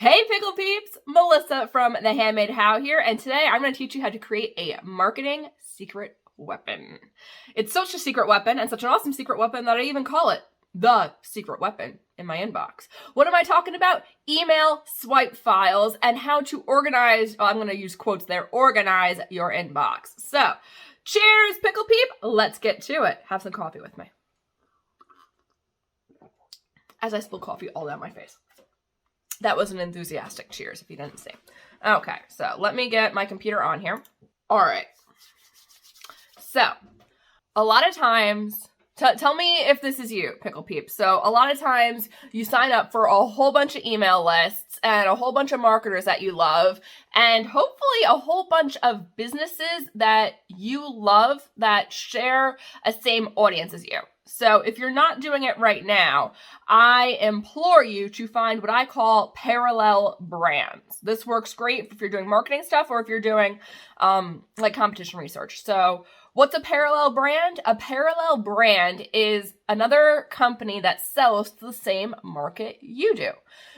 Hey Pickle Peeps, Melissa from The Handmade How here, and today I'm going to teach you how to create a marketing secret weapon. It's such a secret weapon and such an awesome secret weapon that I even call it the secret weapon in my inbox. What am I talking about? Email swipe files and how to organize, I'm going to use quotes there, organize your inbox. So, cheers Pickle Peep, let's get to it. Have some coffee with me. As I spill coffee all down my face. That was an enthusiastic cheers if you didn't see. Okay, so let me get my computer on here. All right. So, a lot of times, tell me if this is you, Pickle Peeps. So, a lot of times you sign up for a whole bunch of email lists and a whole bunch of marketers that you love, and hopefully a whole bunch of businesses that you love that share a same audience as you. So if you're not doing it right now, I implore you to find what I call parallel brands. This works great if you're doing marketing stuff or if you're doing like competition research. So what's a parallel brand? A parallel brand is another company that sells to the same market you do.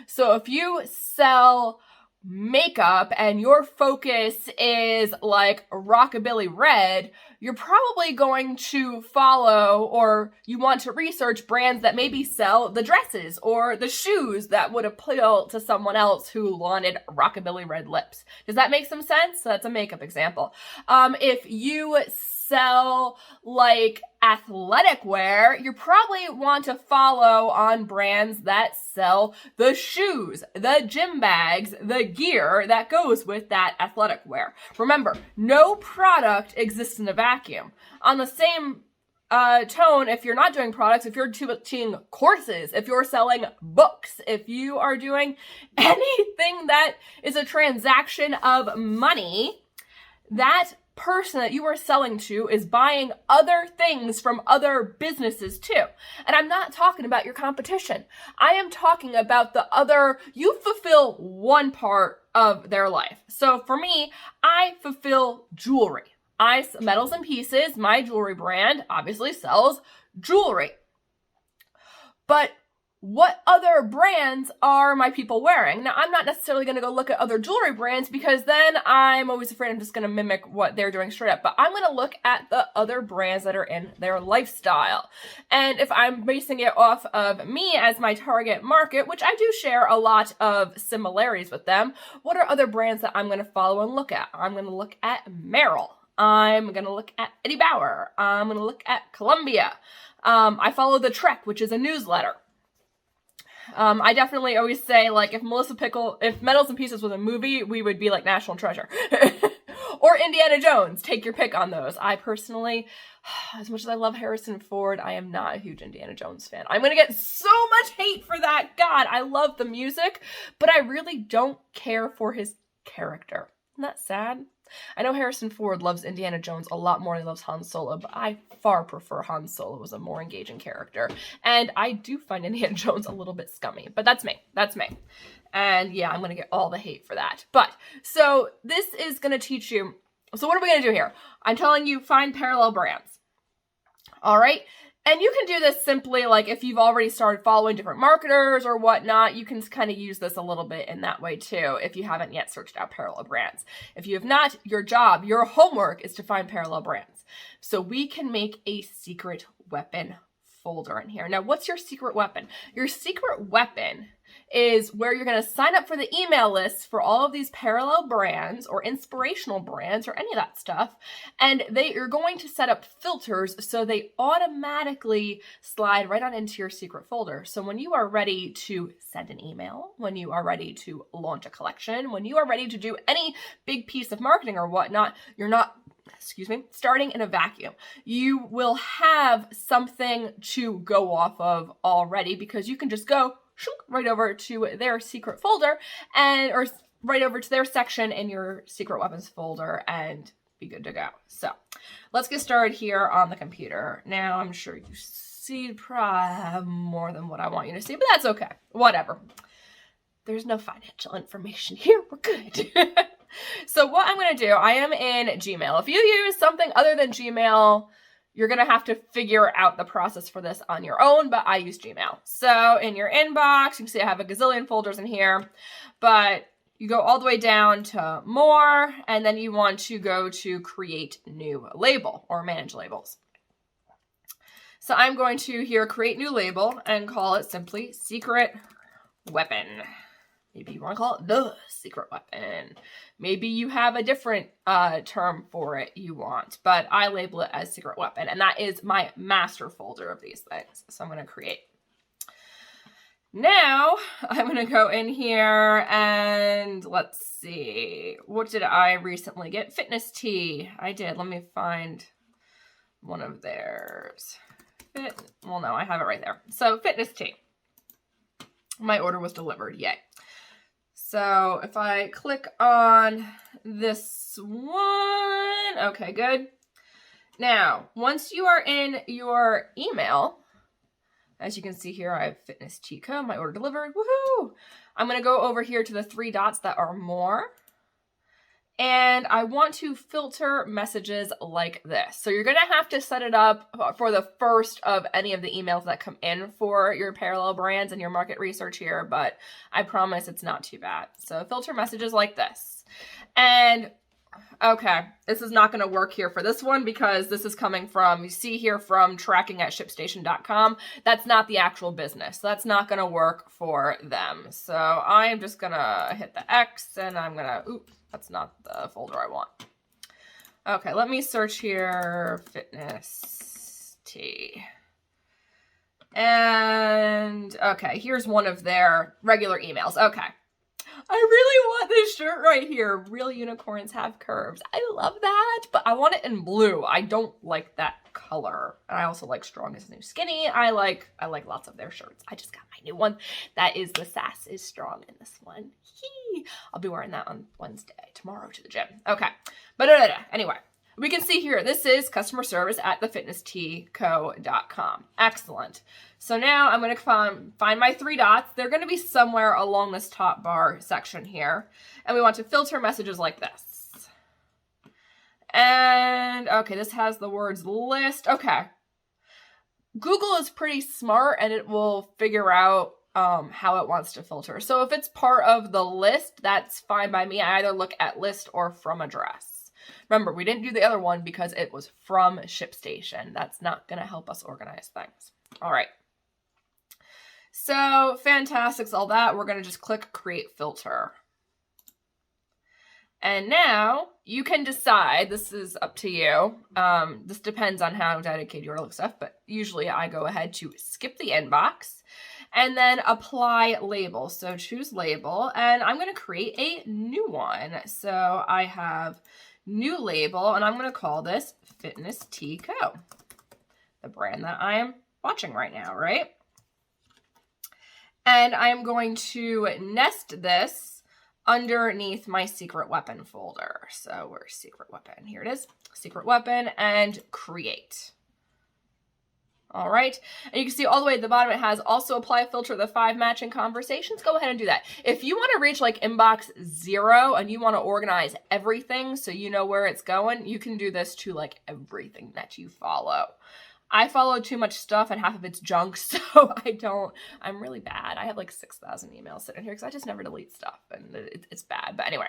So if you sell makeup and your focus is like rockabilly red, you're probably going to follow or you want to research brands that maybe sell the dresses or the shoes that would appeal to someone else who wanted rockabilly red lips. Does that make some sense? So that's a makeup example. If you sell like athletic wear, you probably want to follow on brands that sell the shoes, the gym bags, the gear that goes with that athletic wear. Remember, no product exists in a vacuum. On the same tone, if you're not doing products, if you're teaching courses, if you're selling books, if you are doing anything that is a transaction of money, that person that you are selling to is buying other things from other businesses too. And I'm not talking about your competition. I am talking about the other, you fulfill one part of their life. So for me, I fulfill jewelry. Metals and Pieces, my jewelry brand, obviously sells jewelry. But what other brands are my people wearing? Now, I'm not necessarily going to go look at other jewelry brands because then I'm always afraid I'm just going to mimic what they're doing straight up. But I'm going to look at the other brands that are in their lifestyle. And if I'm basing it off of me as my target market, which I do share a lot of similarities with them, what are other brands that I'm going to follow and look at? I'm going to look at MERRELL. I'm going to look at Eddie Bauer. I'm going to look at Columbia. I follow The Trek, which is a newsletter. I definitely always say, like, if Metals and Pieces was a movie, we would be like National Treasure. Or Indiana Jones. Take your pick on those. I personally, as much as I love Harrison Ford, I am not a huge Indiana Jones fan. I'm going to get so much hate for that. God, I love the music, but I really don't care for his character. Isn't that sad? I know Harrison Ford loves Indiana Jones a lot more than he loves Han Solo, but I far prefer Han Solo as a more engaging character. And I do find Indiana Jones a little bit scummy, but that's me. That's me. And yeah, I'm going to get all the hate for that. But, so this is going to teach you, so what are we going to do here? I'm telling you, find parallel brands. All right? And you can do this simply, like if you've already started following different marketers or whatnot, you can kind of use this a little bit in that way too, if you haven't yet searched out parallel brands. If you have not, your job, your homework is to find parallel brands. So we can make a secret weapon folder in here. Now, what's your secret weapon? Your secret weapon is where you're going to sign up for the email list for all of these parallel brands or inspirational brands or any of that stuff. And you're going to set up filters so they automatically slide right on into your secret folder. So when you are ready to send an email, when you are ready to launch a collection, when you are ready to do any big piece of marketing or whatnot, you're not starting in a vacuum. You will have something to go off of already because you can just go right over to their secret folder or right over to their section in your secret weapons folder and be good to go. So let's get started here on the computer. Now, I'm sure you see probably have more than what I want you to see, but that's okay. Whatever. There's no financial information here. We're good. So what I'm going to do, I am in Gmail. If you use something other than Gmail, you're going to have to figure out the process for this on your own, but I use Gmail. So in your inbox, you can see I have a gazillion folders in here, but you go all the way down to more, and then you want to go to create new label or manage labels. So I'm going to here create new label and call it simply secret weapon. Maybe you want to call it the secret weapon. Maybe you have a different term for it you want, but I label it as secret weapon, and that is my master folder of these things. So I'm going to create. Now I'm going to go in here and let's see. What did I recently get? Fitness tea. I did. Let me find one of theirs. Well, no, I have it right there. So fitness tea. My order was delivered. Yay. So if I click on this one, okay, good. Now, once you are in your email, as you can see here, I have Fitness Tea Co. My order delivered. Woohoo! I'm going to go over here to the 3 dots that are more. And I want to filter messages like this. So you're going to have to set it up for the first of any of the emails that come in for your parallel brands and your market research here, but I promise it's not too bad. So filter messages like this. And okay, this is not going to work here for this one because this is coming from, you see here from tracking@shipstation.com. That's not the actual business. So that's not going to work for them. So I am just going to hit the X and I'm going to, oops. That's not the folder I want. Okay, let me search here, fitness tea. And, okay, here's one of their regular emails. Okay. I really want this shirt right here. Real unicorns have curves. I love that, but I want it in blue. I don't like that color. And I also like Strong is the New Skinny. I like lots of their shirts. I just got my new one. That is the Sass is Strong in this one. I'll be wearing that on Wednesday, tomorrow to the gym. Okay, but anyway, we can see here, this is customer service at thefitnessteaco.com. Excellent. So now I'm going to find my 3 dots. They're going to be somewhere along this top bar section here. And we want to filter messages like this. And, okay, this has the words list. Okay. Google is pretty smart and it will figure out how it wants to filter. So if it's part of the list, that's fine by me. I either look at list or from address. Remember, we didn't do the other one because it was from ShipStation. That's not going to help us organize things. All right. So fantastic. So all that, we're going to just click create filter. And now you can decide, this is up to you. This depends on how dedicated you are to stuff, but usually I go ahead to skip the inbox and then apply label. So choose label and I'm going to create a new one. So I have new label and I'm going to call this Fitness Tea Co. The brand that I am watching right now, right? And I'm going to nest this underneath my secret weapon folder. So where's secret weapon? Here it is. Secret weapon and create. All right. And you can see all the way at the bottom, it has also apply filter the 5 matching conversations. Go ahead and do that. If you want to reach like inbox 0 and you want to organize everything so you know where it's going, you can do this to like everything that you follow. I follow too much stuff and half of it's junk, so I'm really bad. I have like 6,000 emails sitting here because I just never delete stuff and it's bad. But anyway,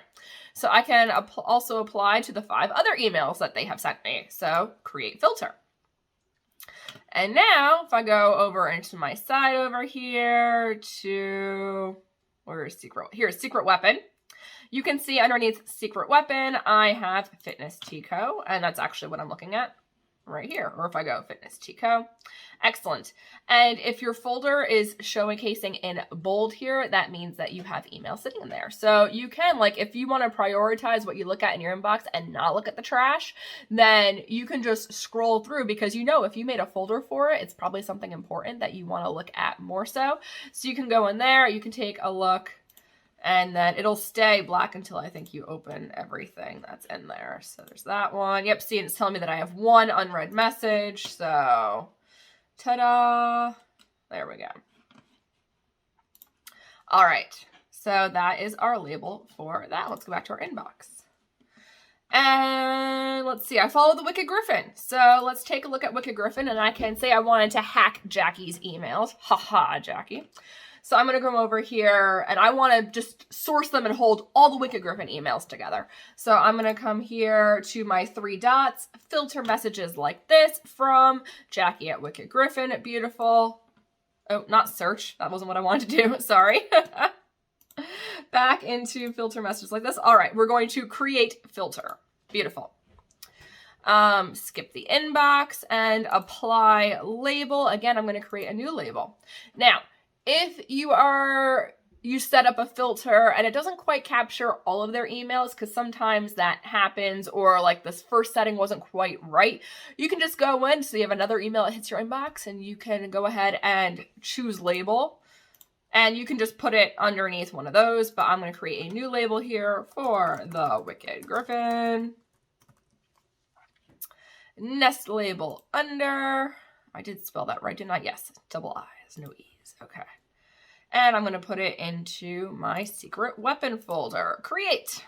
so I can also apply to the 5 other emails that they have sent me. So create filter. And now if I go over into my side over here to, where's secret? Here's secret weapon. You can see underneath secret weapon, I have Fitness Tea Co. And that's actually what I'm looking at right here. Or if I go Fitness Tea Co. Excellent. And if your folder is showcasing in bold here, that means that you have email sitting in there. So you can, like, if you want to prioritize what you look at in your inbox and not look at the trash, then you can just scroll through because you know if you made a folder for it, it's probably something important that you want to look at more so. So you can go in there, you can take a look, and then it'll stay black until I think you open everything that's in there. So there's that one. Yep, see, it's telling me that I have 1 unread message. So, ta-da. There we go. All right. So that is our label for that. Let's go back to our inbox. And let's see, I follow the Wicked Griffin. So let's take a look at Wicked Griffin, and I can say I wanted to hack Jackie's emails. Haha, Jackie. So I'm going to come over here, and I want to just source them and hold all the Wicked Griffin emails together. So I'm going to come here to my 3 dots, filter messages like this from Jackie at Wicked Griffin. Beautiful. Oh, not search. That wasn't what I wanted to do. Sorry. Back into filter messages like this. All right, we're going to create filter. Beautiful. Skip the inbox and apply label. Again, I'm going to create a new label. Now, if you set up a filter and it doesn't quite capture all of their emails, because sometimes that happens, or like this first setting wasn't quite right, you can just go in, so you have another email that hits your inbox, and you can go ahead and choose label, and you can just put it underneath one of those. But I'm going to create a new label here for the Wicked Griffin. Nest label under. I did spell that right, didn't I? Yes, double I's, no E's. Okay. And I'm going to put it into my secret weapon folder. Create.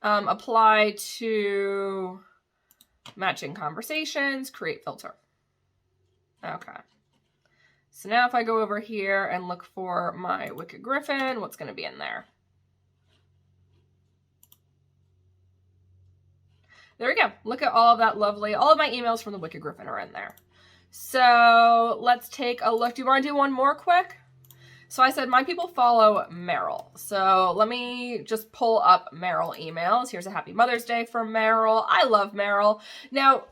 Apply to matching conversations. Create filter. Okay. So now if I go over here and look for my Wicked Griffin, what's going to be in there? There we go. Look at all of that lovely, all of my emails from the Wicked Griffin are in there. So let's take a look. Do you want to do one more quick? So I said my people follow MERRELL. So let me just pull up MERRELL emails. Here's a Happy Mother's Day from MERRELL. I love MERRELL. Now,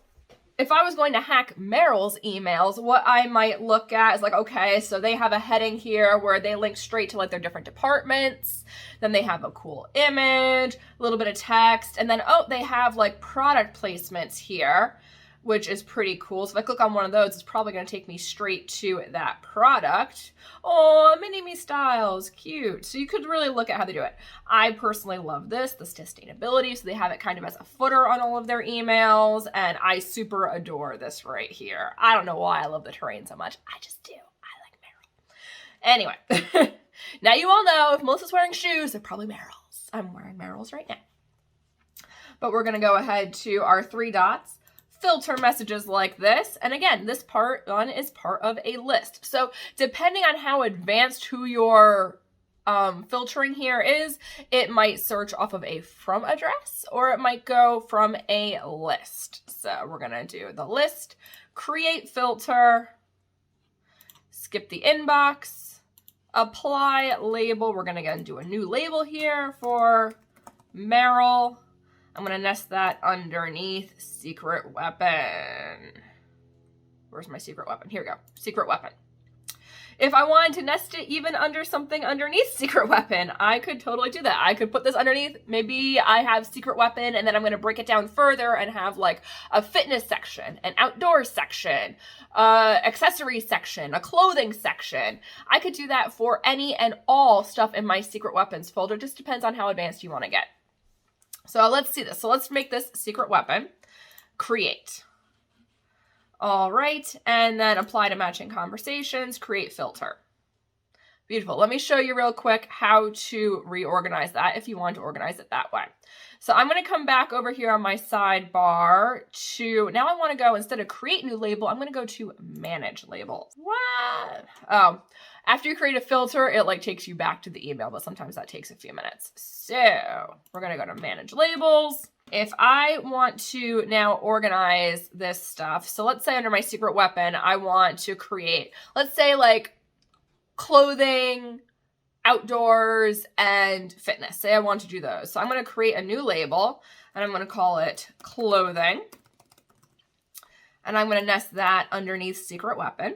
if I was going to hack MERRELL's emails, what I might look at is like, okay, so they have a heading here where they link straight to like their different departments. Then they have a cool image, a little bit of text, and then, oh, they have like product placements here, which is pretty cool. So if I click on one of those, it's probably going to take me straight to that product. Oh, mini me styles, cute. So you could really look at how they do it. I personally love this sustainability. So they have it kind of as a footer on all of their emails, and I super adore this right here. I don't know why I love the terrain so much. I just do. I like MERRELL. Anyway, now you all know if Melissa's wearing shoes, they're probably MERRELL's. I'm wearing MERRELL's right now. But we're going to go ahead to our 3 dots. Filter messages like this. And again, this one is part of a list. So depending on how advanced who your filtering here is, it might search off of a from address, or it might go from a list. So we're going to do the list, create filter, skip the inbox, apply label. We're going to go and do a new label here for MERRELL. I'm going to nest that underneath secret weapon. Where's my secret weapon? Here we go. Secret weapon. If I wanted to nest it even under something underneath secret weapon, I could totally do that. I could put this underneath. Maybe I have secret weapon, and then I'm going to break it down further and have like a fitness section, an outdoors section, accessories section, a clothing section. I could do that for any and all stuff in my secret weapons folder. Just depends on how advanced you want to get. So let's see this. So let's make this secret weapon. Create. All right. And then apply to matching conversations. Create filter. Beautiful. Let me show you real quick how to reorganize that if you want to organize it that way. So I'm going to come back over here on my sidebar to, now I want to go, instead of create new label, I'm going to go to manage labels. What? Oh, after you create a filter, it like takes you back to the email, but sometimes that takes a few minutes. So we're going to go to manage labels. If I want to now organize this stuff, so let's say under my secret weapon, I want to create, let's say like clothing, outdoors, and fitness. Say I want to do those. So I'm going to create a new label, and I'm going to call it clothing. And I'm going to nest that underneath secret weapon.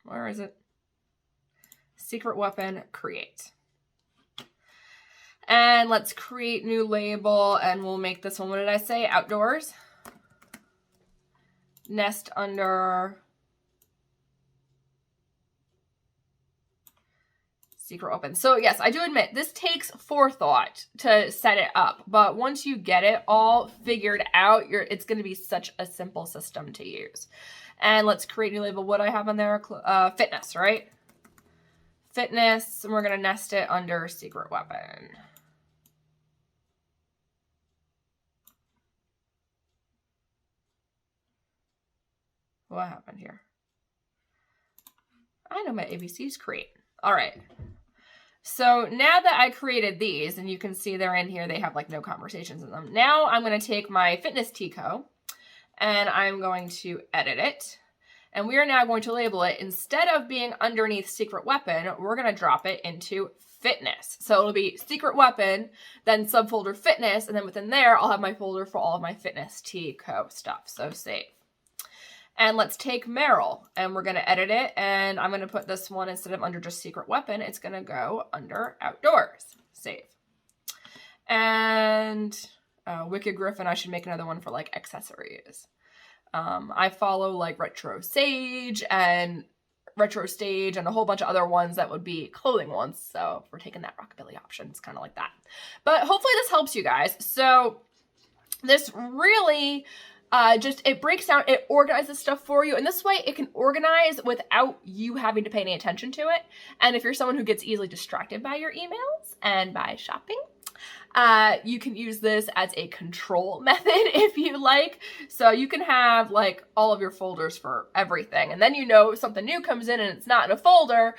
Where is it? Secret weapon, create. And let's create new label, and we'll make this one, what did I say? Outdoors. Nest under secret weapon. So yes, I do admit this takes forethought to set it up, but once you get it all figured out, it's going to be such a simple system to use. And let's create a new label. What do I have on there? Fitness, right? Fitness, and we're going to nest it under secret weapon. What happened here? I know my ABCs create. All right. So now that I created these, and you can see they're in here, they have like no conversations in them. Now I'm going to take my fitness Tico and I'm going to edit it. And we are now going to label it, instead of being underneath secret weapon, we're going to drop it into fitness. So it'll be secret weapon, then subfolder fitness, and then within there, I'll have my folder for all of my fitness Tico stuff. So save. And let's take MERRELL, and we're going to edit it, and I'm going to put this one, instead of under just secret weapon, it's going to go under outdoors. Save. And Wicked Griffin, I should make another one for like accessories. I follow like Retro Sage and Retro Stage and a whole bunch of other ones that would be clothing ones. So if we're taking that rockabilly option, it's kind of like that. But hopefully this helps you guys. So this really it breaks down, it organizes stuff for you. And this way it can organize without you having to pay any attention to it. And if you're someone who gets easily distracted by your emails and by shopping, you can use this as a control method if you like. So you can have like all of your folders for everything. And then, you know, if something new comes in and it's not in a folder,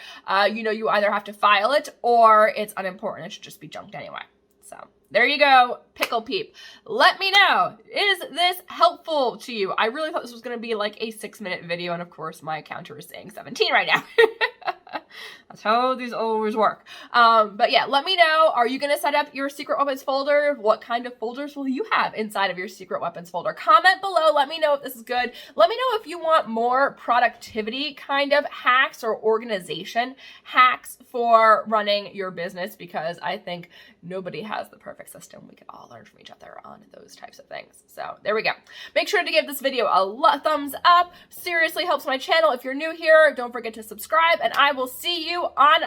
you know, you either have to file it or it's unimportant. It should just be junked anyway. So there you go, Pickle Peep. Let me know, is this helpful to you? I really thought this was going to be like a 6-minute video. And of course my counter is saying 17 right now. That's how these always work. But yeah, let me know. Are you going to set up your secret weapons folder? What kind of folders will you have inside of your secret weapons folder? Comment below. Let me know if this is good. Let me know if you want more productivity kind of hacks or organization hacks for running your business, because I think nobody has the perfect system. We can all learn from each other on those types of things. So there we go. Make sure to give this video a thumbs up. Seriously helps my channel. If you're new here, don't forget to subscribe, and I will see you on